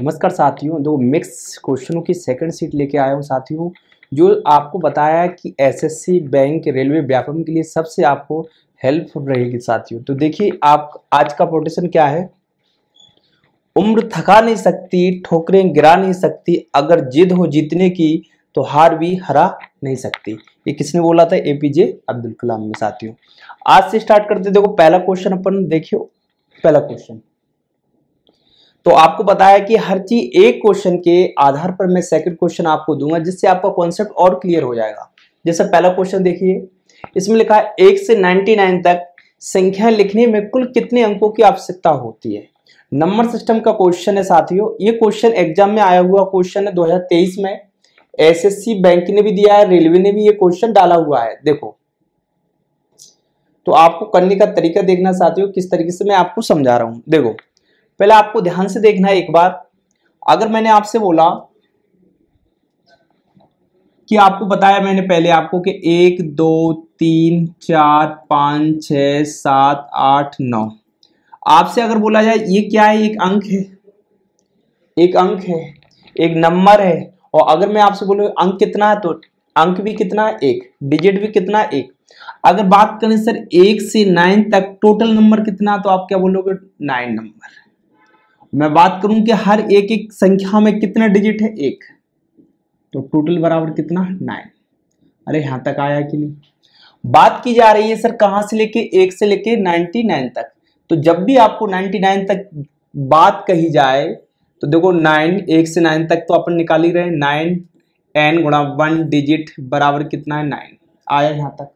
नमस्कार साथियों, दो मिक्स क्वेश्चनों की सेकंड सीट लेके आया हूँ साथियों, जो आपको बताया कि एसएससी, बैंक, रेलवे, व्यापम के लिए सबसे आपको हेल्पफुल रहेगी साथियों। तो देखिए, आप आज का पोर्शन क्या है। उम्र थका नहीं सकती, ठोकरें गिरा नहीं सकती, अगर जिद हो जीतने की तो हार भी हरा नहीं सकती। ये किसने बोला था? एपीजे अब्दुल कलाम में साथियों। आज से स्टार्ट करते, देखो पहला क्वेश्चन अपन देखियो। पहला क्वेश्चन तो आपको बताया कि हर चीज एक क्वेश्चन के आधार पर मैं सेकंड क्वेश्चन आपको दूंगा, जिससे आपका कॉन्सेप्ट और क्लियर हो जाएगा। जैसे पहला क्वेश्चन देखिए, इसमें लिखा है 1 से 99 तक संख्या लिखने में कुल कितने अंकों की आवश्यकता होती है। नंबर सिस्टम का क्वेश्चन है साथियों। ये क्वेश्चन एग्जाम में आया हुआ क्वेश्चन है 2023 में। एसएससी, बैंक ने भी दिया है, रेलवे ने भी ये क्वेश्चन डाला हुआ है। देखो, तो आपको करने का तरीका देखना साथियों, किस तरीके से मैं आपको समझा रहा हूं। देखो, पहले आपको ध्यान से देखना है एक बार। अगर मैंने आपसे बोला कि आपको बताया मैंने पहले आपको कि 1 2 3 4 5 6 7 8 9, आपसे अगर बोला जाए ये क्या है, एक अंक है, एक अंक है, एक नंबर है। और अगर मैं आपसे बोलूं अंक कितना है, तो अंक भी कितना है, एक, डिजिट भी कितना है, एक। अगर बात करें सर 1 से 9 तक टोटल नंबर कितना, तो आप क्या बोलोगे? 9 नंबर। मैं बात करूं कि हर एक एक संख्या में कितना डिजिट है, एक, तो टोटल बराबर कितना? 9। अरे यहां तक आया कि नहीं? बात की जा रही है सर कहां से लेके, 1 से लेके 99 तक। तो जब भी आपको 99 तक बात कही जाए तो देखो 9, 1 से 9 तक तो अपन निकाल ही रहे। 9 n गुणा 1 डिजिट बराबर कितना है? 9। आया यहां तक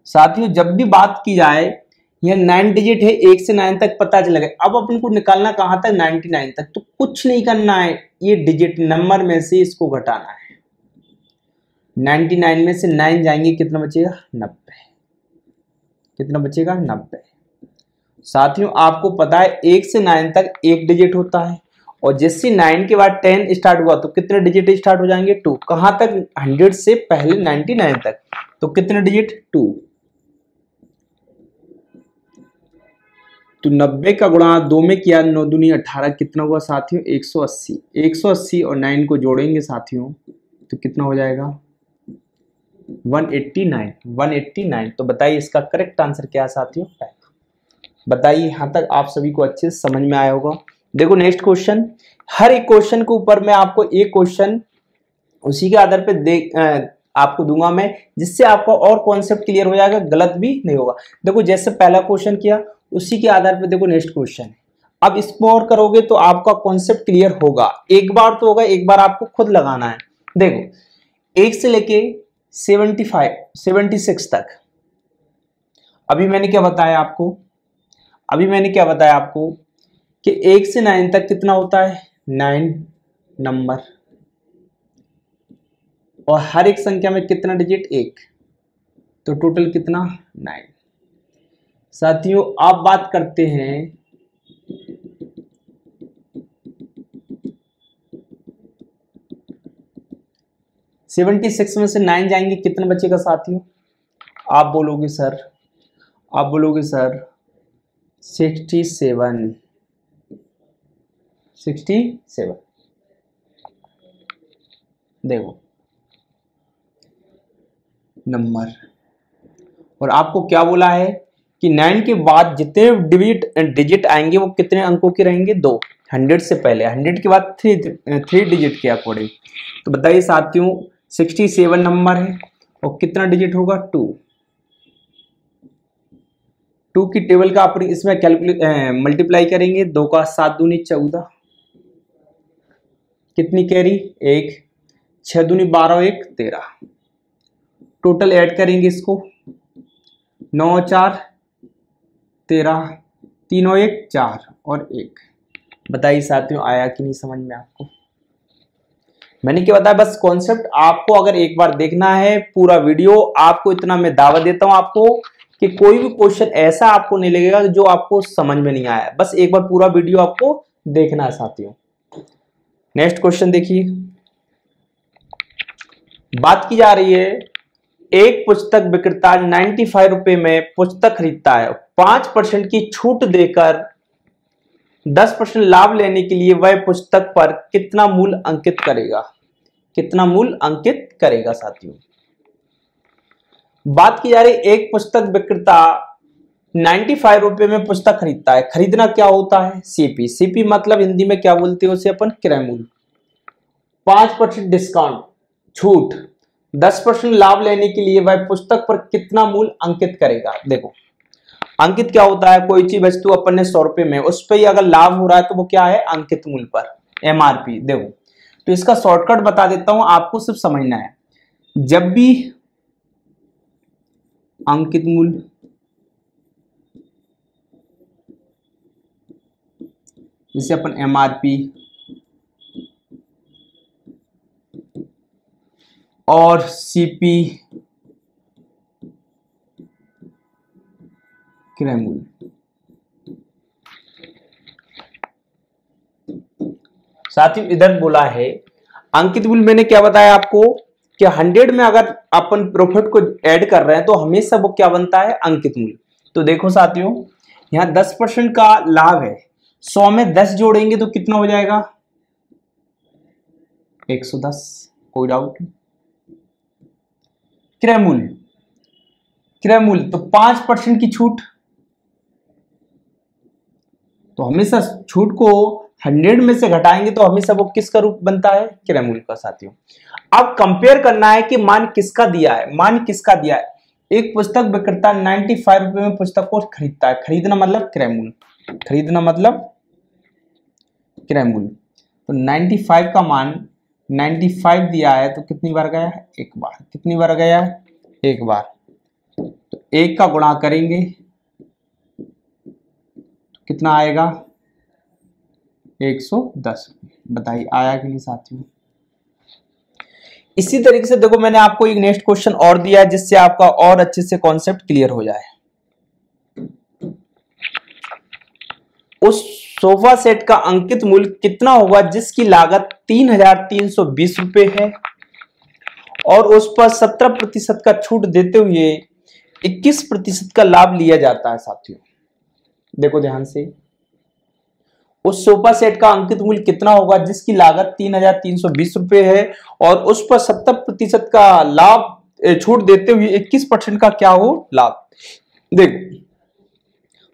साथियों। जब भी बात की जाए, यह 9 डिजिट है, 1 से 9 तक पता चलेगा। अब अपन को निकालना कहां तक? 99 तक। तो कुछ नहीं करना है, ये डिजिट नंबर में से इसको घटाना है। 99 में से 9 जाएंगे, कितना बचेगा? 90। कितना बचेगा? 90। साथियों आपको पता है 1 से 9 तक एक डिजिट होता है, और जैसे 9 के बाद 10 स्टार्ट हुआ तो कितने डिजिट स्टार्ट हो जाएंगे? 2। कहां तक? 100 से पहले 99 तक। तो कितने डिजिट? 2। तो 90 का गुणा 2 में किया, 9 दूनी 18, कितना हुआ साथियों? 180। 180 और 9 को जोड़ेंगे साथियों तो कितना हो जाएगा? 189। 189। तो बताइए इसका करेक्ट आंसर क्या है साथियों? बताइए, यहां तक आप सभी को अच्छे से समझ में आया होगा। देखो नेक्स्ट क्वेश्चन, हर एक क्वेश्चन के ऊपर मैं आपको एक क्वेश्चन उसी के आधार पे आपको दूंगा मैं, जिससे आपका और कॉन्सेप्ट क्लियर हो जाएगा, गलत भी नहीं होगा। देखो जैसे पहला क्वेश्चन किया, उसी के आधार पे देखो नेक्स्ट क्वेश्चन है। अब इसको और करोगे तो आपका कॉन्सेप्ट क्लियर होगा। एक बार तो होगा, एक बार आपको खुद लगाना है। देखो 1 से लेके 76 तक, अभी मैंने क्या बताया आपको कि 1 से 9 तक कितना होता है? 9 नंबर, और हर एक संख्या में कितना डिजिट? एक। तो टोटल कितना? 9। साथियों आप बात करते हैं 76 में से 9 जाएंगे, कितना बचेगा साथियों? आप बोलोगे सर 67। 67। देखो नंबर, और आपको क्या बोला है कि 9 के बाद जितने डिजिट आएंगे वो कितने अंकों के रहेंगे? 2। 100 से पहले, 100 के बाद 3 डिजिट के अकॉर्डिंग। तो बताइए साथियों 67 नंबर है, और कितना डिजिट होगा? 2। 2 की टेबल का अपन इसमें मल्टीप्लाई करेंगे। 2 का 7 दूनी 14, कितनी कैरी? 1। 6 दूनी 12, 1 13। टोटल ऐड करेंगे इसको, 9 4 13, 3 और 1 4 और 1। बताइए साथियों आया कि नहीं समझ में आपको? मैंने क्या बताया, बस कॉन्सेप्ट आपको अगर एक बार देखना है पूरा वीडियो, आपको इतना मैं दावा देता हूं आपको कि कोई भी क्वेश्चन ऐसा आपको नहीं लगेगा जो आपको समझ में नहीं आया। बस एक बार पूरा वीडियो आपको देखना है साथियों। नेक्स्ट क्वेश्चन देखिए, बात की जा रही है एक पुस्तक विक्रेता 95 रुपए में पुस्तक खरीदता है, 5% की छूट देकर 10% लाभ लेने के लिए वह पुस्तक पर कितना मूल्य अंकित करेगा? कितना मूल्य अंकित करेगा साथियों? बात की जा रही, एक पुस्तक विक्रेता 95 रुपए में पुस्तक खरीदता है। खरीदना क्या होता है? सीपी। सीपी मतलब हिंदी में क्या बोलते हैं उसे अपन? क्रय मूल्य। 5% डिस्काउंट, छूट, 10% लाभ लेने के लिए वह पुस्तक पर कितना मूल्य अंकित करेगा? देखो अंकित क्या होता है? कोई चीज वस्तु अपन ने 100 रुपए में, उस पर ही अगर लाभ हो रहा है तो वो क्या है? अंकित मूल्य पर, एमआरपी। देखो तो इसका शॉर्टकट बता देता हूं, आपको सिर्फ समझना है। जब भी अंकित मूल्य जिसे अपन एमआरपी और सीपी क्रय मूल्य, साथियों इधर बोला है अंकित मूल्य। मैंने क्या बताया आपको कि 100 में अगर अपन प्रॉफिट को ऐड कर रहे हैं तो हमेशा वो क्या बनता है? अंकित मूल्य। तो देखो साथियों यहां 10% का लाभ है, 100 में 10 जोड़ेंगे तो कितना हो जाएगा? 110। कोई डाउट? क्रय मूल्य, क्रय मूल्य तो 5% की छूट, तो हमेशा छूट को 100 में से घटाएंगे तो हमेशा वो किसका रूप बनता है? क्रय मूल्य का साथियों। अब कंपेयर करना है कि मान किसका दिया है, मान किसका दिया है। एक पुस्तक विक्रेता 95 रुपए में पुस्तक को खरीदता है। खरीदना मतलब क्रय मूल्य, खरीदना मतलब क्रय मूल्य। तो 95 का मान 95 दिया है तो कितनी बार गया है? एक बार। कितनी बार गया है? एक बार। तो एक का गुणा करेंगे तो कितना आएगा? 110। बताइए आया कि नहीं साथियों? इसी तरीके से देखो मैंने आपको एक नेक्स्ट क्वेश्चन और दिया है जिससे आपका और अच्छे से कॉन्सेप्ट क्लियर हो जाए। उस सोफा सेट का अंकित मूल्य कितना होगा जिसकी लागत 3,320 रुपए है और उस पर 17% का छूट देते हुए 21% का लाभ लिया जाता है? साथियों देखो ध्यान से, उस सोफा सेट का अंकित मूल्य कितना होगा जिसकी लागत 3,320 रुपए है और उस पर 70% का लाभ छूट देते हुए 21% का क्या हो? लाभ। देखो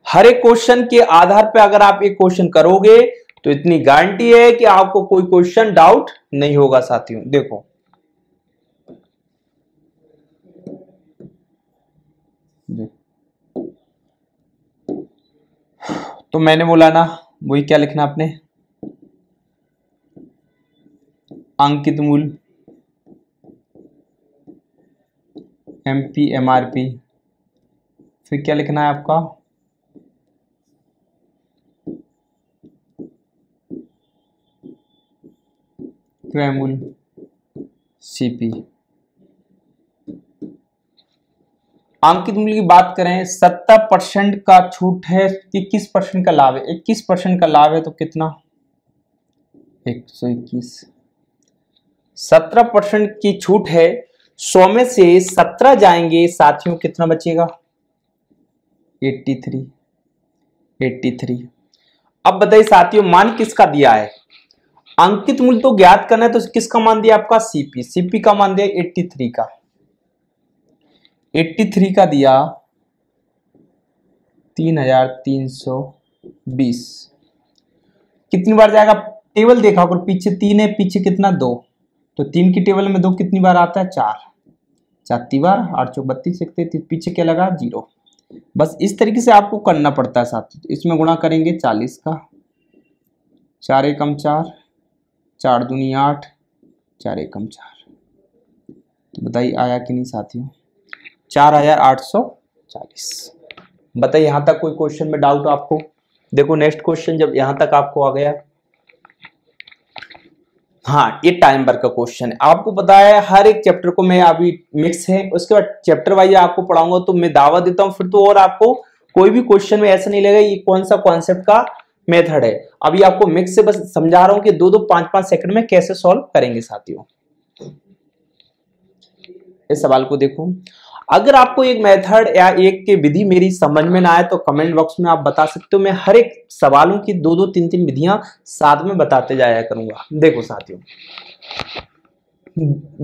हर एक क्वेश्चन के आधार पर अगर आप एक क्वेश्चन करोगे तो इतनी गारंटी है कि आपको कोई क्वेश्चन डाउट नहीं होगा साथियों। देखो तो मैंने बोला ना, वही क्या लिखना आपने? अंकित मूल्य, एमपी एमआरपी, फिर क्या लिखना है आपका? क्रय मूल्य, सीपी। अंकित मूल्य की बात करें 70% का छूट है, 21% का लाभ है। 21% का लाभ है तो कितना? 121। 17% की छूट है, 100 में से 17 जाएंगे साथियों, कितना बचेगा? 83। अब बताइए साथियों मान किसका दिया है? अंकित मूल्य तो ज्ञात करना है तो किसका मान दिया आपका? सीपी। सीपी का मान दिया 83 का। 83 का दिया 3,320। कितनी बार जाएगा? टेबल देखा अगर पीछे 3 है, पीछे कितना? 2, तो 3 की टेबल में 2 कितनी बार आता है? 4। 4 3 बार, 8 चौक 32, पीछे क्या लगा? 0। बस इस तरीके से आपको करना पड़ता है साथ। इसमें गुणा करेंगे 40 का, 4 एकम 4, 4 दूनी 8, 4 एकम 4। तो बताइए आया कि नहीं साथियों? 4,840। बताइए यहां तक कोई क्वेश्चन में डाउट आपको? देखो नेक्स्ट क्वेश्चन जब यहां तक आपको आ गया, हाँ ये टाइम वर्क का क्वेश्चन है। आपको पता है हर एक चैप्टर को मैं अभी मिक्स है, उसके बाद चैप्टर वाइज आपको पढ़ाऊंगा, तो मैं दावा देता हूं फिर तो और आपको कोई भी क्वेश्चन में ऐसा नहीं लगेगा ये कौन सा कॉन्सेप्ट का मेथड है। अभी आपको मिक्स से बस समझा रहा हूं कि 2-2 5-5 सेकंड में कैसे सॉल्व करेंगे साथियों। इस सवाल को देखो, अगर आपको एक मेथड या एक की विधि मेरी समझ में ना आए तो कमेंट बॉक्स में आप बता सकते हो। मैं हर एक सवालों की 2-2 3-3 विधियां साथ में बताते जाया करूंगा। देखो साथियों,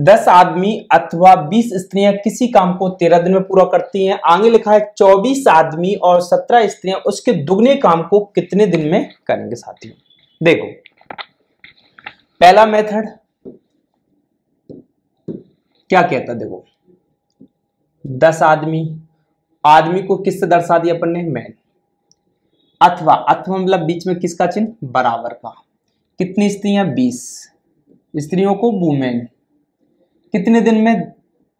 10 आदमी अथवा 20 स्त्रियां किसी काम को 13 दिन में पूरा करती हैं। आगे लिखा है 24 आदमी और 17 स्त्रियां उसके दुगने काम को कितने दिन में करेंगे। साथियों देखो, पहला मेथड क्या कहता है, देखो 10 आदमी को किससे दर्शा दिया अपन ने, मैन। अथवा मतलब बीच में किसका चिन्ह, बराबर का। कितनी स्त्रियां, 20 स्त्रियों को वुमेन। कितने दिन में,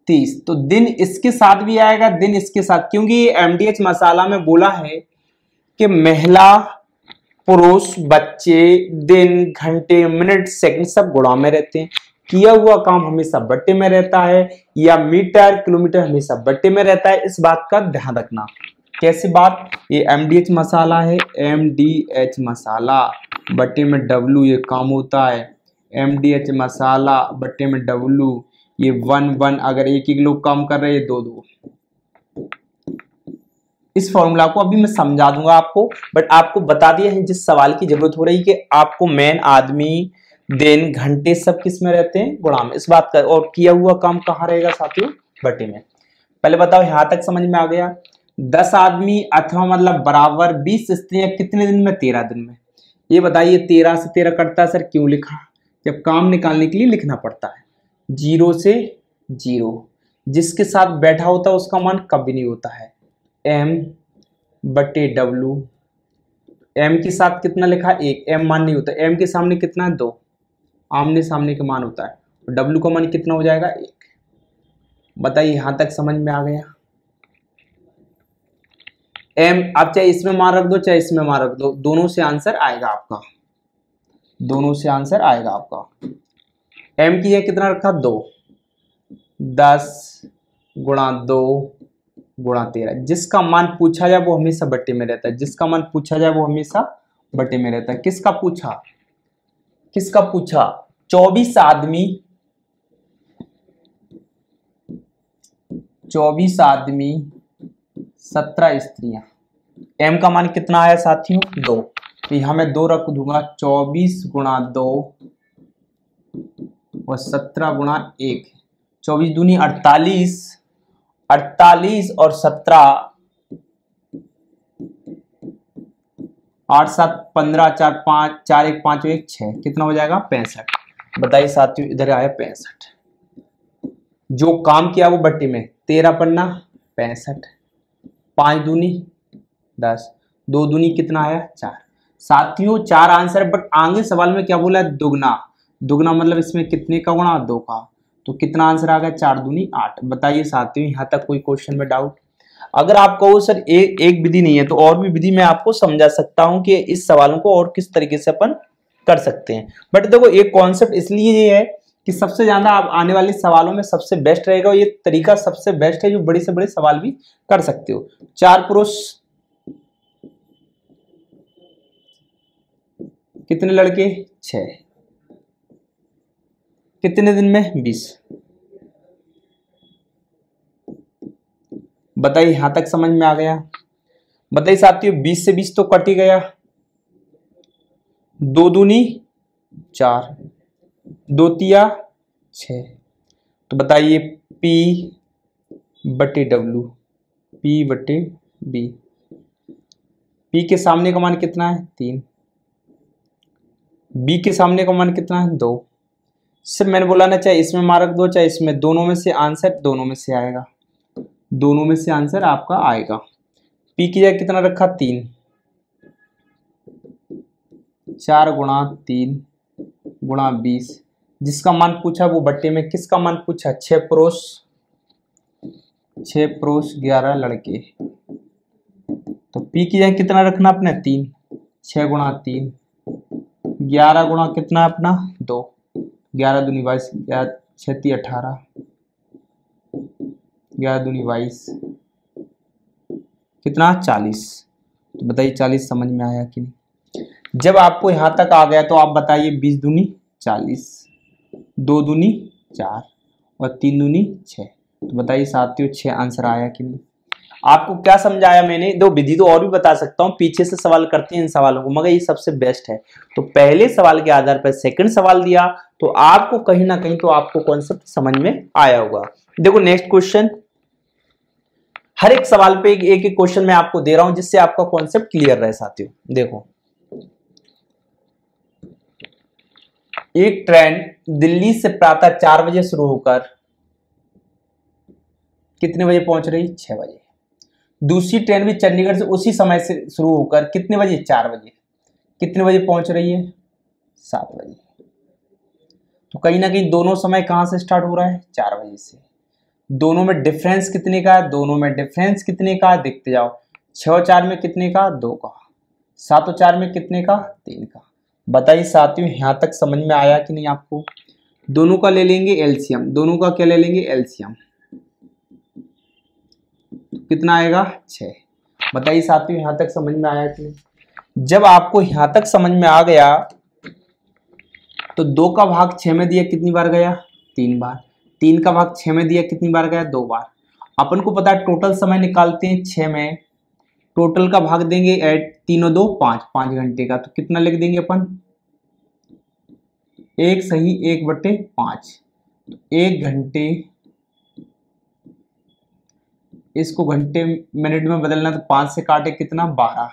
30। तो दिन इसके साथ भी आएगा, दिन इसके साथ, क्योंकि एमडीएच मसाला में बोला है कि महिला, पुरुष, बच्चे, दिन, घंटे, मिनट, सेकंड सब गुणा में रहते हैं। किया हुआ काम हमेशा बट्टे में रहता है, या मीटर, किलोमीटर हमेशा बट्टे में रहता है। इस बात का ध्यान रखना। कैसी बात, ये एमडीएच मसाला है, एमडीएच मसाला बट्टे में डब्लू, ये काम होता है। एमडीएच मसाला बट्टे में डब्लू, ये 1 अगर एक लोग काम कर रहे हैं 2। इस फॉर्मूला को अभी मैं समझा दूंगा आपको, बट आपको बता दिया है जिस सवाल की जरूरत हो रही है कि आपको मैन, आदमी, दिन, घंटे सब किस में रहते हैं, गुणा में। इस बात का, और किया हुआ काम कहाँ रहेगा साथियों, बटे में। पहले बताओ यहां तक समझ में आ गया। 10 आदमी अथवा मतलब बराबर 20 स्त्रियां कितने दिन में, 13 दिन में। ये बताइए 13 से 13 कटता है सर, क्यों लिखा, जब काम निकालने के लिए लिखना पड़ता है। 0 से 0 जिसके साथ बैठा होता है उसका मान कभी नहीं होता है, m बटे W। m के साथ कितना लिखा, 1, m मान नहीं होता, m के सामने कितना है, 2, आमने सामने का मान होता है। W का मान कितना हो जाएगा, 1। बताइए यहां तक समझ में आ गया। m आप चाहे इसमें मान रख दो चाहे इसमें मान रख दो, दोनों से आंसर आएगा आपका, दोनों से आंसर आएगा आपका। m की है कितना रखा, 2, 10 गुणा 2 गुणा 13। जिसका मान पूछा जाए वो हमेशा बट्टे में रहता है, जिसका मान पूछा जाए वो हमेशा बट्टे में रहता है। किसका पूछा, किसका पूछा, 24 आदमी 17 स्त्रियां। m का मान कितना आया साथियों, 2। तो यहां मैं 2 रख दूंगा, 24 गुणा 2 और 17 गुणा 1, 24 दूनी 48, 48 और 17, 8 7 15, 4 5, 4 1 5 1 6, कितना हो जाएगा, 65। बताइए साथियों, इधर आया 65। जो काम किया वो बट्टे में, 13 पन्ना 65, 5 दूनी 10, 2 दूनी कितना आया, 4। साथियों 4 आंसर, बट आगे सवाल में क्या बोला है, दुगना। दुगना मतलब इसमें कितने का गुणा, 2 का। तो कितना आंसर आ गया, 4 दूनी 8। बताइए साथियों यहां तक कोई क्वेश्चन में डाउट। अगर आप कहो सर एक विधि नहीं है तो और भी विधि मैं आपको समझा सकता हूं कि इस सवालों को और किस तरीके से अपन कर सकते हैं। बट देखो एक कॉन्सेप्ट इसलिए ये है कि सबसे ज्यादा आप आने वाले सवालों में सबसे बेस्ट रहेगा, ये तरीका सबसे बेस्ट है जो बड़े से बड़े सवाल भी कर सकते हो। 4 पुरुष कितने लड़के, 6, कितने दिन में, 20। बताइए यहां तक समझ में आ गया। बताइए साथियों 20 से 20 तो कट ही गया, 2 दूनी 4, 2 तिया 6। तो बताइए P बटे W, P बटे B। P के सामने का मान कितना है, 3। B के सामने का मान कितना है, 2। सिर्फ मैंने बोला ना, चाहे इसमें मार्क दो चाहे इसमें, दोनों में से आंसर, दोनों में से आएगा, दोनों में से आंसर आपका आएगा। P की जगह कितना रखा, 3, 4 गुणा 3 गुणा 20। जिसका मान पूछा वो बट्टे में, किसका मान पूछा, 6 पुरुष 11 लड़के। तो P की जगह कितना रखना अपने, 3, 6 गुणा 3, 11 गुणा कितना अपना, 2, 11 दूनी 22, 6 × 18, 11 दूनी 22, कितना, 40। तो बताइए 40 समझ में आया कि नहीं। जब आपको यहां तक आ गया तो आप बताइए 20 दूनी 40, 2 दूनी 4 और 3 दूनी 6। तो बताइए साथियों 6 आंसर आया कि नहीं। आपको क्या समझाया मैंने, दो विधि तो और भी बता सकता हूँ, पीछे से सवाल करते हैं इन सवालों को, मगर ये सबसे बेस्ट है। तो पहले सवाल के आधार पर सेकंड सवाल दिया, तो आपको कहीं ना कहीं तो आपको कॉन्सेप्ट समझ में आया होगा। देखो नेक्स्ट क्वेश्चन, हर एक सवाल पे एक एक क्वेश्चन मैं आपको दे रहा हूं जिससे आपका कॉन्सेप्ट क्लियर रहे साथियों। देखो, एक ट्रेन दिल्ली से प्रातः 4 बजे शुरू होकर कितने बजे पहुंच रही? 6 बजे। दूसरी ट्रेन भी चंडीगढ़ से उसी समय से शुरू होकर कितने बजे? 4 बजे। कितने बजे पहुंच रही है? 7 बजे। तो कहीं ना कहीं दोनों समय कहां से स्टार्ट हो रहा है? 4 बजे से। दोनों में डिफरेंस कितने का है? दोनों में डिफरेंस कितने का है देखते जाओ। 6 और 4 में कितने का? 2 का। 7 और 4 में कितने का? 3 का। बताइए साथियों यहां तक समझ में आया कि नहीं आपको? दोनों का ले लेंगे एलसीएम, दोनों का क्या ले लेंगे? एलसीएम। कितना आएगा? 6। बताइए साथियों यहां तक समझ में आया कि नहीं? जब आपको यहां तक समझ में आ गया तो 2 का भाग 6 में दिया कितनी बार गया? 3 बार। 3 का भाग 6 में दिया कितनी बार गया? 2 बार। अपन को पता है टोटल समय निकालते हैं 6 में, टोटल का भाग देंगे एट 3 और 2 5, 5 घंटे का, तो कितना लिख देंगे अपन? 1 सही 1/5। 1 घंटे, इसको घंटे मिनट में बदलना तो 5 से काटे कितना? 12।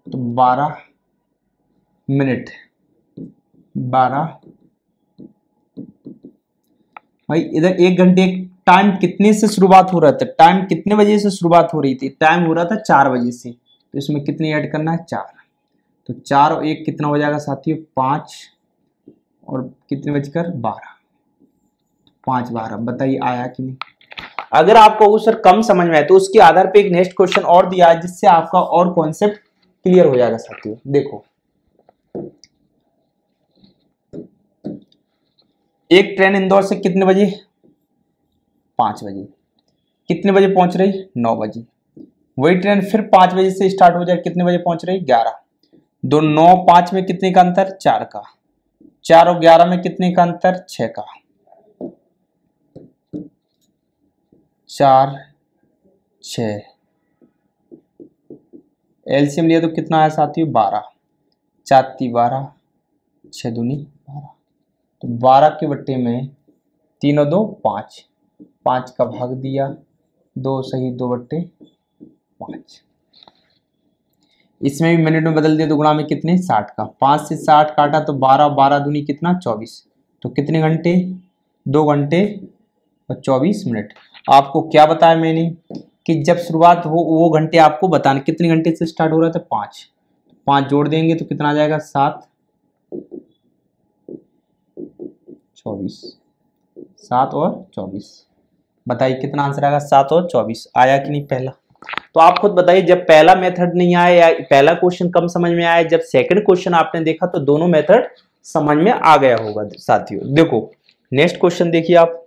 तो 12 मिनट, 12 भाई। इधर 1 घंटे टाइम कितने से शुरुआत हो रहा था? टाइम कितने बजे से शुरुआत हो रही थी? टाइम हो रहा था 4 बजे से, तो इसमें कितनी ऐड करना है? 4। तो 4 और 1 कितना हो जाएगा साथियों? 5 और कितने बजकर? 12। 5 12। बताइए आया कि नहीं? अगर आपको वो सर कम समझ में आए तो उसके आधार पे एक नेक्स्ट क्वेश्चन और दिया है जिससे आपका और कॉन्सेप्ट क्लियर हो जाएगा साथियों। देखो, एक ट्रेन इंदौर से कितने बजे? 5 बजे। कितने बजे पहुंच रही? 9 बजे। वही ट्रेन फिर 5 बजे से स्टार्ट हो जाए, कितने बजे पहुंच रही? 11। दो 9 5 में कितने का अंतर? 4 का। 4 और 11 में कितने का अंतर? 6 का। 4 6 एलसीएम लिया तो कितना आया साथियों? 12। 4 3 12, 6 दूनी 12। तो 12 के बट्टे में 3 और 2 5, 5 का भाग दिया, 2 सही 2/5। इसमें भी मिनट में बदल दिया तो गुणा में कितने? 60 का। 5 से 60 काटा तो 12, 12 दूनी कितना? 24। तो कितने घंटे? 2 घंटे और 24 मिनट। आपको क्या बताया मैंने कि जब शुरुआत हो वो घंटे आपको बताने, कितने घंटे से स्टार्ट हो रहा था? 5। 5 जोड़ देंगे तो कितना आ जाएगा? 7 24। 7 और 24। बताइए कितना आंसर आएगा? 7 और 24। आया कि नहीं पहला? तो आप खुद बताइए, जब पहला मेथड नहीं आया या पहला क्वेश्चन कम समझ में आया, जब सेकंड क्वेश्चन आपने देखा तो दोनों मेथड समझ में आ गया होगा साथियों। देखो नेक्स्ट क्वेश्चन देखिए आप।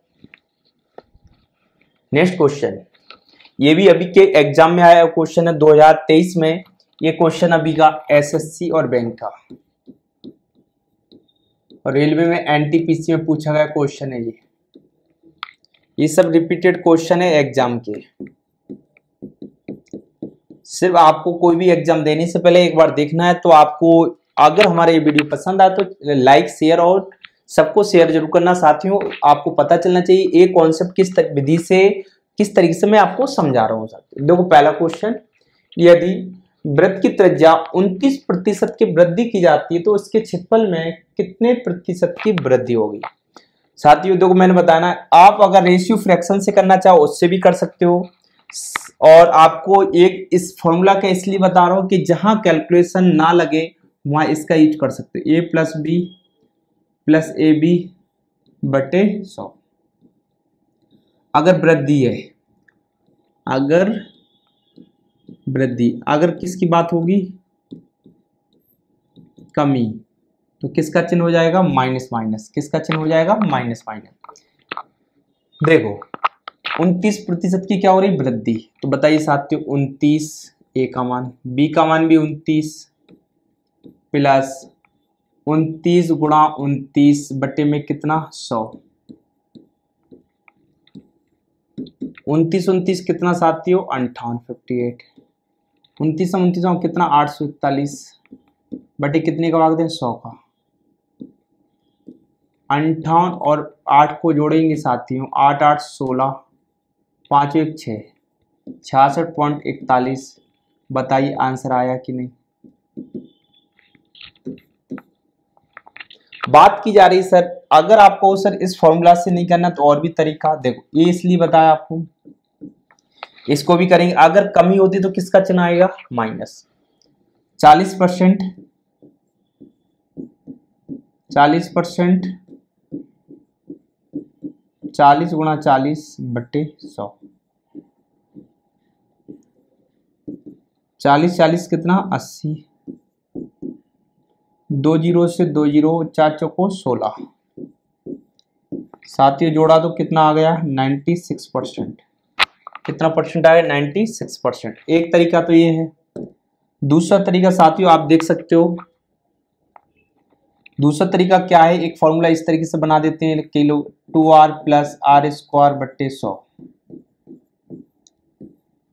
नेक्स्ट क्वेश्चन ये भी अभी के एग्जाम में आया क्वेश्चन है 2023 में। ये क्वेश्चन अभी का एसएससी और बैंक का और रेलवे में एनटीपीसी में पूछा गया क्वेश्चन है। ये सब रिपीटेड क्वेश्चन है एग्जाम के। सिर्फ आपको कोई भी एग्जाम देने से पहले एक बार देखना है। तो आपको अगर हमारा ये वीडियो पसंद आए तो लाइक शेयर और सबको शेयर जरूर करना साथियों। आपको पता चलना चाहिए ये कॉन्सेप्ट किस विधि से किस तरीके से मैं आपको समझा रहा हूँ साथियों। देखो पहला क्वेश्चन, यदि वृत्त की त्रिज्या 29% की वृद्धि की जाती है तो उसके क्षेत्रफल में कितने प्रतिशत की वृद्धि होगी? साथियों देखो मैंने बताया ना, आप अगर रेशियो फ्रैक्शन से करना चाहो उससे भी कर सकते हो। और आपको एक इस फॉर्मूला का इसलिए बता रहा हूं कि जहां कैलकुलेशन ना लगे वहां इसका यूज कर सकते हो। a+b + ab/100। अगर वृद्धि है, अगर वृद्धि, अगर किसकी बात होगी? कमी, तो किसका चिन्ह हो जाएगा? Minus minus. किसका चिन्ह हो जाएगा? Minus minus. देखो 29% की क्या हो रही? वृद्धि। तो बताइए साथियों 29, ए का मान, बी का मान भी 29 प्लस 29 गुणा 29 बटे में कितना? 100। 29 29 कितना साथियों 58 58। 29 29 कितना 841 बटे कितने का भाग दें 100 का। 58 और 8 को जोड़ेंगे साथियों 8 8 16 5 1 6 66.41। बताइए आंसर आया कि नहीं। बात की जा रही सर अगर आपको सर इस फॉर्मूला से नहीं करना तो और भी तरीका देखो, ये इसलिए बताया आपको, इसको भी करेंगे। अगर कमी होती तो किसका चिन्ह आएगा माइनस। 40% 40% 40 गुणा 40 बट्टे 100। 40 40 कितना 80। 2 जीरो से 2 जीरो 4 चौको 16। साथियों जोड़ा तो कितना आ गया 96%। कितना परसेंट आ गया 96%। एक तरीका तो ये है। दूसरा तरीका साथियों आप देख सकते हो, दूसरा तरीका क्या है, एक फॉर्मूला इस तरीके से बना देते हैं kilo 2r plus are square बट्टे 100।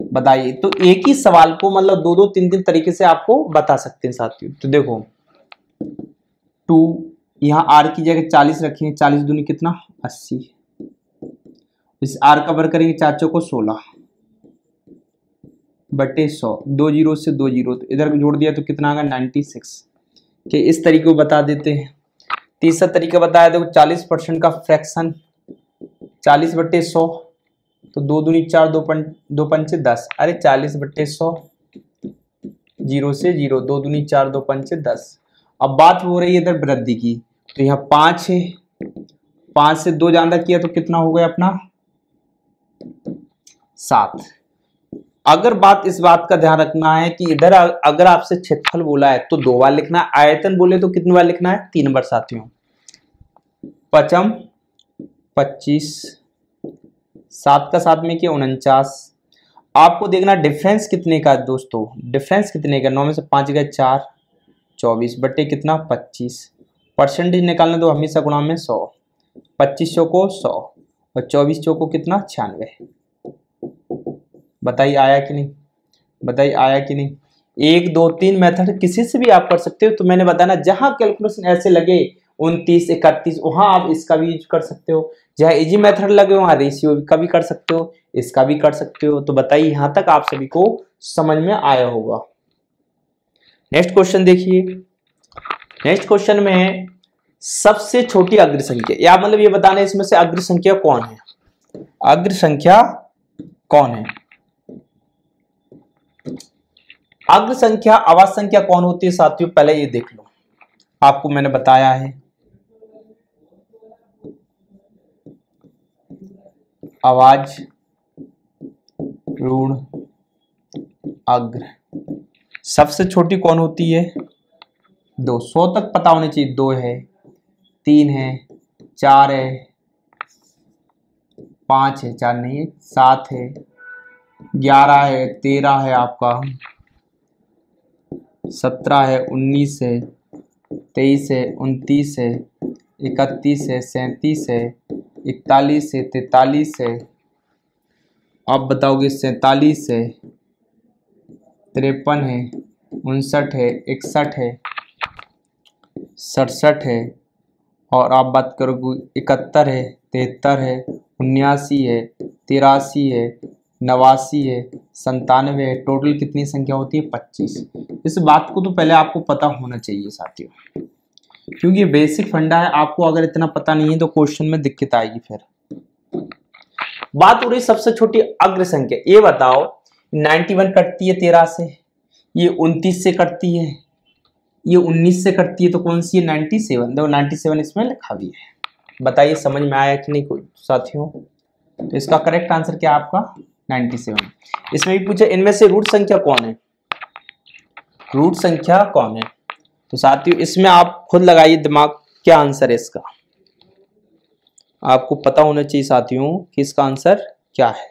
बताइए तो एक ही सवाल को मतलब दो दो तीन तीन तरीके से आपको बता सकते हैं साथियों। तो देखो 2 यहाँ आर की जगह 40 रखेंगे, 40 दूनी कितना 80। इस आर का वर्ग करेंगे 4 चौको 16 बटे 100। 2 जीरो से 2 जीरो तो इधर जोड़ दिया तो कितना आ गया 96 के। इस तरीके को बता देते हैं। तीसरा तरीका बताया देखो 40% का फ्रैक्शन 40 बट्टे 100 तो 2 दूनी 4 दो पंचे 10। अरे 40 बट्टे 100 जीरो से जीरो 2 दूनी 4 दो पंचे 10। अब बात हो रही है इधर वृद्धि की तो यहाँ 5 है, 5 से 2 ज्यादा किया तो कितना हो गया अपना 7। अगर बात इस बात का ध्यान रखना है कि इधर अगर आपसे क्षेत्रफल बोला है तो 2 बार लिखना है, आयतन बोले तो कितनी बार लिखना है 3 बार साथियों। 5 25 7 का 7 में किया 49। आपको देखना डिफरेंस कितने का है दोस्तों, डिफरेंस कितने का 9 में से 5 गए 4 24 बट्टे कितना 25। परसेंटेज निकालना तो हमेशा गुणा में 100। 25 चौको 100 और 24 चौको कितना 96। बताइए आया कि नहीं, बताइए आया कि नहीं। 1 2 3 मेथड किसी से भी आप कर सकते हो। तो मैंने बताया जहां कैलकुलेशन ऐसे लगे 29 31 वहां आप इसका भी यूज कर सकते हो। जहां इजी मेथड लगे वहां रेशियो का भी कर सकते हो, इसका भी कर सकते हो। तो बताइए यहां तक आप सभी को समझ में आया होगा। नेक्स्ट क्वेश्चन देखिए। नेक्स्ट क्वेश्चन में है सबसे छोटी अग्र संख्या, या मतलब ये बताना है इसमें से अग्र संख्या कौन है, अग्र संख्या कौन है। अग्र संख्या आवाज संख्या कौन होती है साथियों, पहले ये देख लो। आपको मैंने बताया है आवाज ऋण अग्र सबसे छोटी कौन होती है 2। 100 तक पता होनी चाहिए। 2 है, 3 है, 4 है, 5 है, 4 नहीं है, 7 है, 11 है, 13 है, आपका 17 है, 19 है, 23 है, 29 है, 31 है, 37 है, 41 है, 43 है। आप बताओगे 47 है, 53 है, 59 है, 61 है, 67 है, और आप बात करोगे 71 है, 73 है, 79 है, 83 है, 89 है, 97 है। टोटल कितनी संख्या होती है 25। इस बात को तो पहले आपको पता होना चाहिए साथियों, क्योंकि ये बेसिक फंडा है। आपको अगर इतना पता नहीं है तो क्वेश्चन में दिक्कत आएगी। फिर बात हो रही सबसे छोटी अग्र संख्या। ये बताओ 91 कटती है 13 से, ये 29 से कटती है, ये 19 से कटती है, तो कौन सी है 97। देखो 97 इसमें लिखा भी है। बताइए समझ में आया कि नहीं कोई साथियों। तो इसका करेक्ट आंसर क्या है आपका 97। इसमें भी पूछा इनमें से रूट संख्या कौन है, रूट संख्या कौन है। तो साथियों इसमें आप खुद लगाइए दिमाग, क्या आंसर है इसका। आपको पता होना चाहिए साथियों कि इसका आंसर क्या है।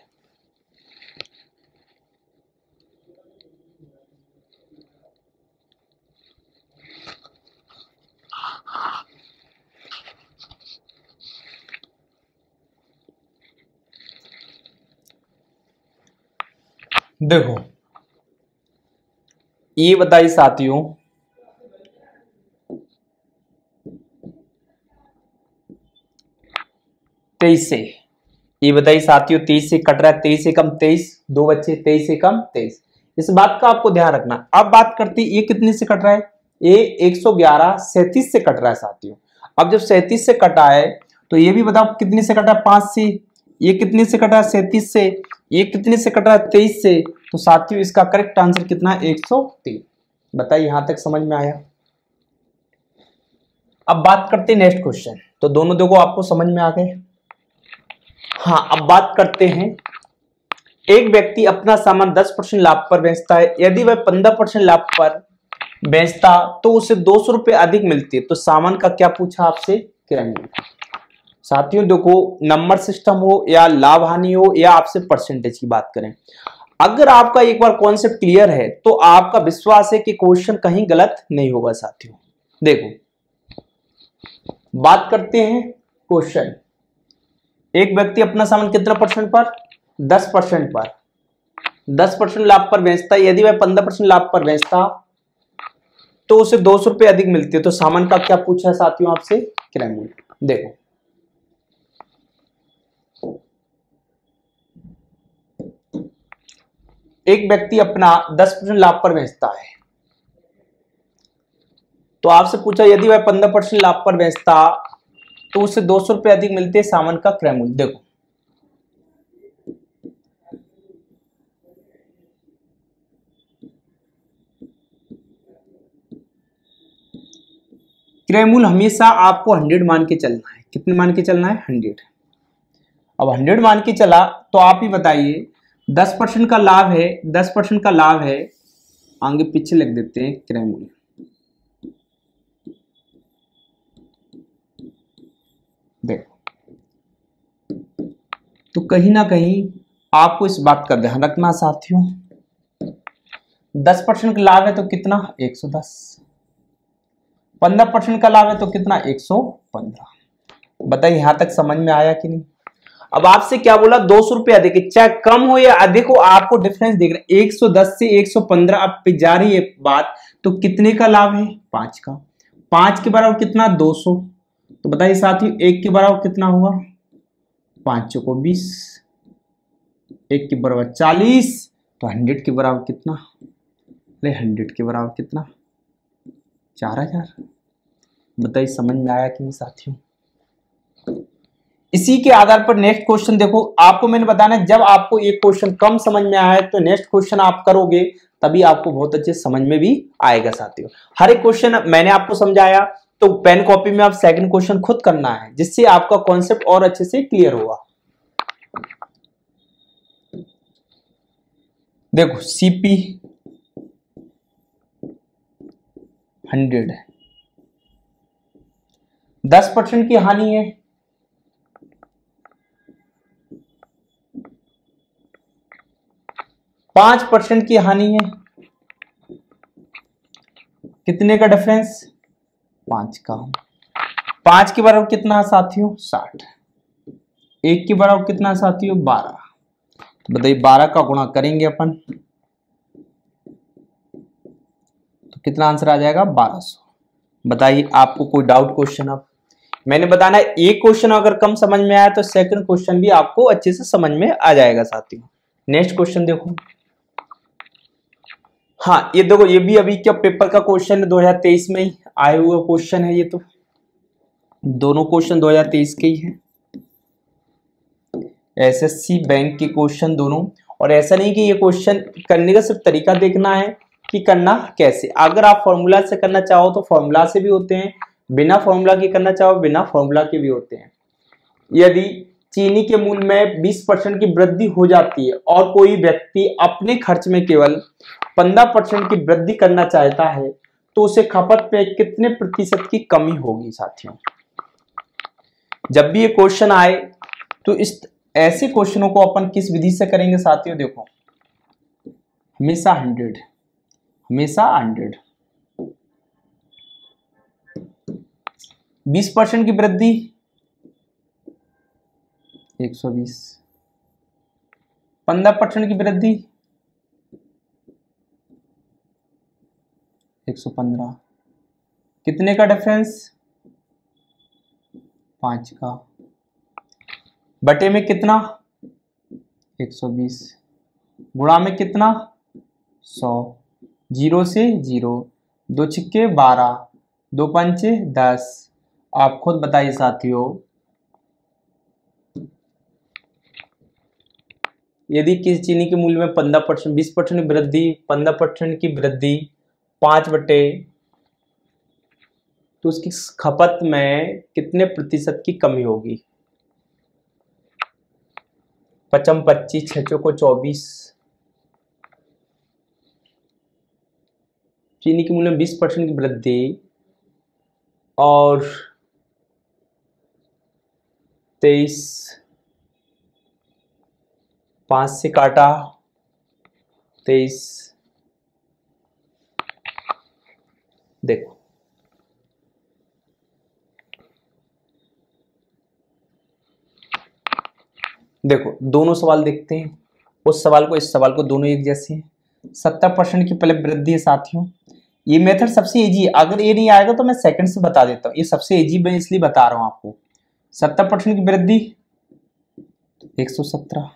देखो ये बताइए साथियों, 23 से, ये बताइए साथियों 23 से कट रहा है, 23 से कम 23, दो बच्चे 23 से कम 23, इस बात का आपको ध्यान रखना। अब बात करते हैं ये कितने से कट रहा है, ये 111 37 से कट रहा है साथियों। अब जब 37 से कटा है तो ये भी बताओ कितने से कटा है, 5 से। ये कितने से कटा है, 37 से। ये कितने से कटा है, 23 से। तो साथियों इसका करेक्ट आंसर कितना है, 103। बताइए यहां तक समझ में आया। अब बात करते हैं नेक्स्ट क्वेश्चन। तो दोनों देखो आपको समझ में आ गए। हाँ, अब बात करते हैं, एक व्यक्ति अपना सामान 10% लाभ पर बेचता है, यदि वह 15% लाभ पर बेचता तो उसे 200 रुपए अधिक मिलती है, तो सामान का क्या पूछा आपसे, क्रय मूल्य। साथियों देखो, नंबर सिस्टम हो या लाभ हानि हो या आपसे परसेंटेज की बात करें, अगर आपका एक बार कॉन्सेप्ट क्लियर है तो आपका विश्वास है कि क्वेश्चन कहीं गलत नहीं होगा। साथियों देखो, बात करते हैं क्वेश्चन, एक व्यक्ति अपना सामान कितना परसेंट पर, 10% पर, 10% लाभ पर बेचता है, यदि वह 15% लाभ पर बेचता तो उसे 200 रुपए अधिक मिलती है, तो सामान का क्या पूछा है साथियों आपसे, क्रय मूल्य। देखो एक व्यक्ति अपना 10% लाभ पर बेचता है, तो आपसे पूछा यदि वह 15% लाभ पर बेचता तो उसे 200 रुपए अधिक मिलते हैं, सामान का क्रय मूल्य। देखो क्रय मूल्य हमेशा आपको 100 मान के चलना है। कितने मान के चलना है, 100। अब 100 मान के चला तो आप ही बताइए, 10% का लाभ है, 10% का लाभ है, आगे पीछे लिख देते हैं क्रय मूल्य। देखो तो कहीं ना कहीं आपको इस बात का ध्यान रखना साथियों, 10% का लाभ है तो कितना, 110, 15% का लाभ है तो कितना, 115। बताइए यहां तक समझ में आया कि नहीं। अब आपसे क्या बोला, 200 रुपए अधिक है, चाहे कम हो या अधिक हो आपको डिफरेंस देख रहे हैं, 110 से 115 अब पे जा रही है बात, तो कितने का लाभ है, 5 का। 5 के बराबर कितना, 200। तो बताइए साथियों 1 के बराबर कितना हुआ, 5 को 20, 1 के बराबर 40, तो 100 के बराबर कितना, अरे 100 के बराबर कितना, 4000। बताइए समझ में आया कि नहीं साथियों। इसी के आधार पर नेक्स्ट क्वेश्चन देखो, आपको मैंने बताना है जब आपको एक क्वेश्चन कम समझ में आया तो नेक्स्ट क्वेश्चन आप करोगे तभी आपको बहुत अच्छे समझ में भी आएगा साथियों। हर एक क्वेश्चन मैंने आपको समझाया, तो पेन कॉपी में आप सेकंड क्वेश्चन खुद करना है, जिससे आपका कॉन्सेप्ट और अच्छे से क्लियर होगा। देखो सीपी 100 है, 10% की हानि है, 5% की हानि है, कितने का डिफरेंस, 5 का। 5 के बराबर कितना है साथियों, 60। 1 के बराबर कितना है साथियों, 12। तो बताइए 12 का गुणा करेंगे अपन तो कितना आंसर आ जाएगा, 1200। बताइए आपको कोई डाउट क्वेश्चन। अब मैंने बताना है एक क्वेश्चन अगर कम समझ में आया तो सेकंड क्वेश्चन भी आपको अच्छे से समझ में आ जाएगा साथियों। नेक्स्ट क्वेश्चन देखो, हाँ ये देखो, ये भी अभी क्या पेपर का क्वेश्चन है, 2023 में ही आए हुए क्वेश्चन है ये, तो दोनों क्वेश्चन 2023 के ही हैं, एसएससी बैंक के क्वेश्चन दोनों। और ऐसा नहीं कि ये क्वेश्चन करने का सिर्फ तरीका देखना है कि करना कैसे, अगर आप फॉर्मूला से करना चाहो तो फॉर्मूला से भी होते हैं, बिना फॉर्मूला के करना चाहो बिना फॉर्मूला के भी होते हैं। यदि चीनी के मूल्य में 20% की वृद्धि हो जाती है और कोई व्यक्ति अपने खर्च में केवल 15% की वृद्धि करना चाहता है तो उसे खपत पे कितने प्रतिशत की कमी होगी साथियों। जब भी ये क्वेश्चन आए तो इस ऐसे क्वेश्चनों को अपन किस विधि से करेंगे साथियों, देखो हमेशा 100, हमेशा 100, 20% की वृद्धि 120, 15% की वृद्धि 115 कितने का डिफरेंस 5 का, बटे में कितना 120, गुणा में कितना 100, 0 से 0, 2 छिक्के 12, 2 पंचे 10। आप खुद बताइए साथियों, यदि किसी चीनी के मूल्य में 15%, 20% की वृद्धि, 15% की वृद्धि 5 बटे, तो उसकी खपत में कितने प्रतिशत की कमी होगी? 5 25, 6 को 24, चीनी के मूल्य में 20% की वृद्धि और 23, 5 से काटा 23, देखो देखो दोनों सवाल देखते हैं, उस सवाल को इस सवाल को, दोनों एक जैसे हैं। 70% की पहले वृद्धि है साथियों, ये मेथड सबसे इजी है। अगर ये नहीं आएगा तो मैं सेकंड से बता देता हूँ, ये सबसे इजी मैं इसलिए बता रहा हूँ आपको। 70% की वृद्धि 117,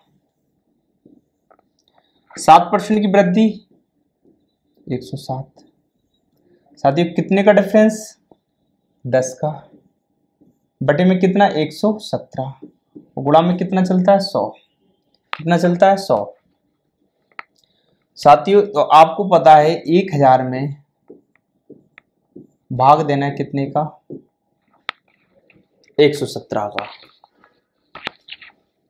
7% की वृद्धि 107, साथियों कितने का डिफरेंस 10 का, बटे में कितना 117, गुणा में कितना चलता है 100, कितना चलता है 100। साथियों तो आपको पता है 1000 में भाग देना है कितने का 117 का,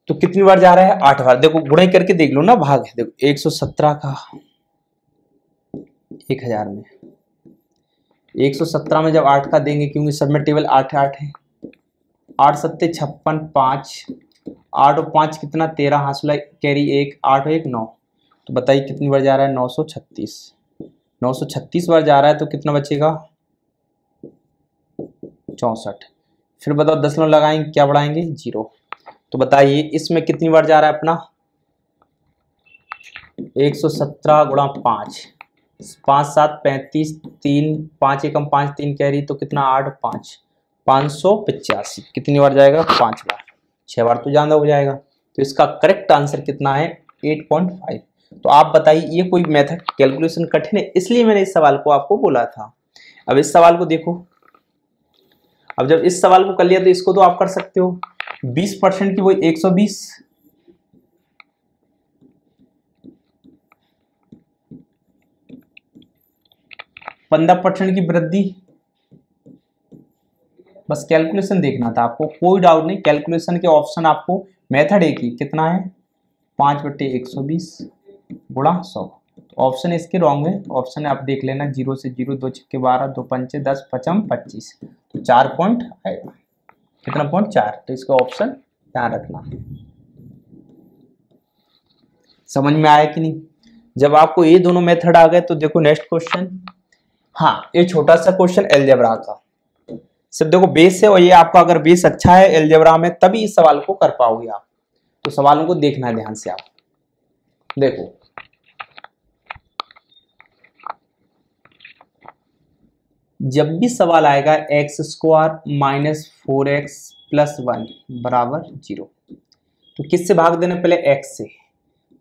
तो कितनी बार जा रहा है 8 बार। देखो गुणा करके देख लो ना, भाग देखो 117 का 1000 में, 117 में जब 8 का देंगे, क्योंकि सब में टेबल 8 8 है, 8 सत्ते 56, 5 8 और 5 कितना 13, हासिल कैरी 1, 8 और 1 9, तो बताइए कितनी बार जा रहा है 936, 936 बार जा रहा है, तो कितना बचेगा 64। फिर बताओ 10 लोग लगाएंगे क्या बढ़ाएंगे 0, तो बताइए इसमें कितनी बार जा रहा है अपना 117 गुणा 5, 5 7 35, 3 5 एकम 5 3 कैरी, तो कितना 8 5 585, कितनी बार जाएगा 5 बार, 6 बार तो ज्यादा हो जाएगा। तो इसका करेक्ट आंसर कितना है 8.5। तो आप बताइए ये कोई मेथड कैलकुलेशन कठिन है, इसलिए मैंने इस सवाल को आपको बोला था। अब इस सवाल को देखो, अब जब इस सवाल को कर लिया तो इसको तो आप कर सकते हो। 20% की वो 120, 15% की वृद्धि, बस कैलकुलेशन देखना था आपको, कोई डाउट नहीं। कैलकुलेशन के ऑप्शन आपको मेथड एक ही, कितना है 5/120 गुणा 100। ऑप्शन इसके रॉन्ग है, ऑप्शन आप देख लेना 0 से 0, 2 छिक्के 12, 2 पंचे 10, 5 25, तो 4 पॉइंट आएगा, कितना पॉइंट 4, तो इसका ऑप्शन ध्यान रखना। समझ में आया कि नहीं? जब आपको ये दोनों मेथड आ गए तो देखो नेक्स्ट क्वेश्चन। हाँ ये छोटा सा क्वेश्चन अलजेब्रा का, सिर्फ देखो बेस है, और ये आपका अगर बेस अच्छा है अलजेब्रा में तभी इस सवाल को कर पाओगे आप, तो सवालों को देखना है ध्यान से। आप देखो जब भी सवाल आएगा x² माइनस 4x प्लस 1 बराबर 0, तो किससे भाग देना, पहले x से,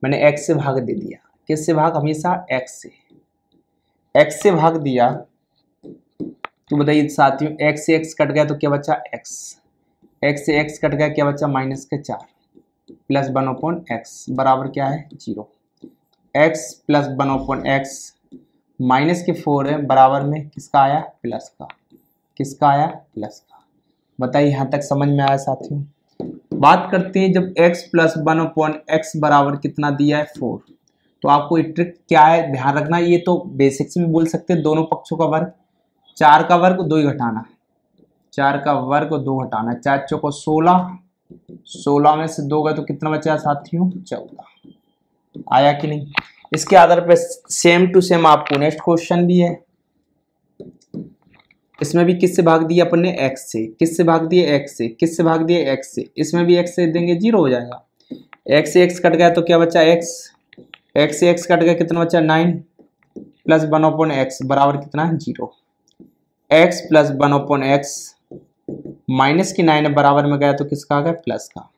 मैंने x से भाग दे दिया, किससे भाग, हमेशा x से, x से भाग दिया, तो बताइए साथियों x से x कट गया तो क्या बचा x, x से x कट गया क्या बचा -4 प्लस 1/x बराबर क्या है 0, x प्लस 1/x माइनस के 4 है बराबर में किसका आया प्लस का, किसका आया प्लस का। बताइए यहाँ तक समझ में आया साथियों? बात करते हैं जब x प्लस 1/x बराबर कितना दिया है 4, तो आपको ये ट्रिक क्या है ध्यान रखना, ये तो बेसिक्स में बोल सकते हैं, दोनों पक्षों का वर्ग, 4 का वर्ग 2 ही घटाना, 4 का वर्ग 2 घटाना, 4 चौको 16, 16 में से 2 गए तो कितना बचा साथियों 14। आया कि नहीं? इसके आधार पर सेम टू सेम आपको नेक्स्ट क्वेश्चन भी है, इसमें भी किससे भाग दिया अपन ने x से, किससे भाग दिए x से, किससे भाग दिए x से, इसमें भी x से देंगे 0 हो जाएगा, x से x कट गया तो क्या बचा x, x से x कट गया कितना बचा 9, प्लस 1/x बराबर कितना है 0। x प्लस 1/x माइनस की 9 बराबर में गया तो किसका आ गया प्लस का।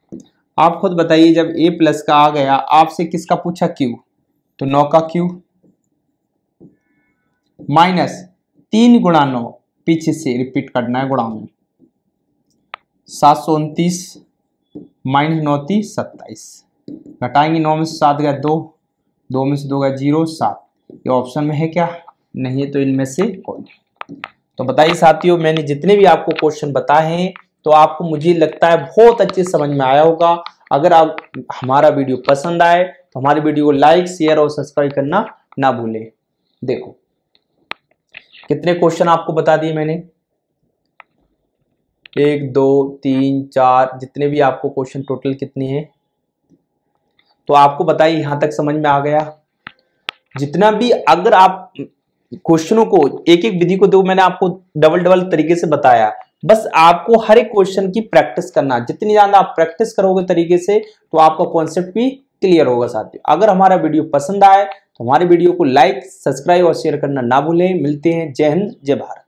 आप खुद बताइए जब a प्लस का आ गया आपसे किसका पूछा q, तो 9 का q माइनस 3 गुणा 9 पीछे से रिपीट करना है गुणा में 729 माइनस 9 3 27 घटाएंगे 9 में से 7 गया 2, 2 में से 2 गया 0 7। ये ऑप्शन में है क्या, नहीं है तो इनमें से कौन। तो बताइए साथियों मैंने जितने भी आपको क्वेश्चन बताए हैं तो आपको मुझे लगता है बहुत अच्छे समझ में आया होगा। अगर आप हमारा वीडियो पसंद आए तो हमारे वीडियो को लाइक शेयर और सब्सक्राइब करना ना भूलें। देखो कितने क्वेश्चन आपको बता दिए मैंने, 1 2 3 4 जितने भी आपको क्वेश्चन टोटल कितने हैं तो आपको बताइए यहां तक समझ में आ गया। जितना भी अगर आप क्वेश्चनों को एक एक विधि को दो मैंने आपको डबल तरीके से बताया, बस आपको हर एक क्वेश्चन की प्रैक्टिस करना। जितनी ज्यादा आप प्रैक्टिस करोगे तरीके से तो आपका कॉन्सेप्ट भी क्लियर होगा साथियों। अगर हमारा वीडियो पसंद आए तो हमारे वीडियो को लाइक सब्सक्राइब और शेयर करना ना भूलें। मिलते हैं, जय हिंद जय भारत।